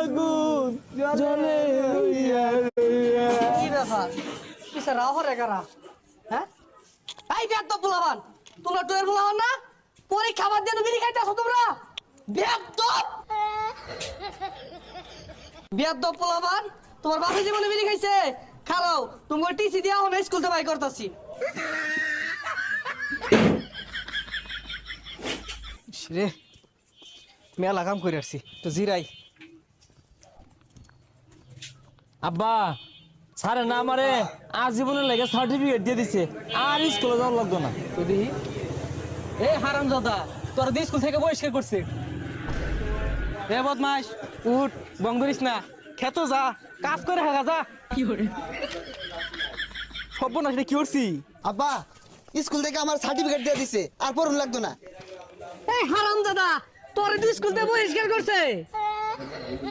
আগুন জ্বলে কি ব্যাপার কিসে রাও হরে কারা হ্যাঁ এই বেদ পোলাবান তোমরা তো এর পোলাবান না পরীক্ষা বাদ দিয়ে বিড়ি খাইতেছো তোমরা বেদ পোলাবান তোমার বাপে জীবনে বিড়ি খাইছে খারাও তোমার টিসি দিয়া হলো স্কুল থেকে বাই করতাছি রে মেলা কাম করে আসছি তো জিরাই। আব্বা স্যারে না আমারে আজীবনের লাগে সার্টিফিকেট দিয়ে দিছে আর স্কুলে যাওয়ার লাগতো না। তো দেখি এ হারামজাদা তোর দিয়ে স্কুল থেকে বহিষ্কার করছে। এ বদমাস উঠ বং করিস না খেতো যা কাজ করে হাগা যা। কি করে সর্বনাশ রে কি করছি? আব্বা স্কুল থেকে আমার সার্টিফিকেট দিয়ে দিছে আর পড়ুন লাগতো না। এই হারামজাদা তোর স্কুল থেকে বহিষ্কার করছে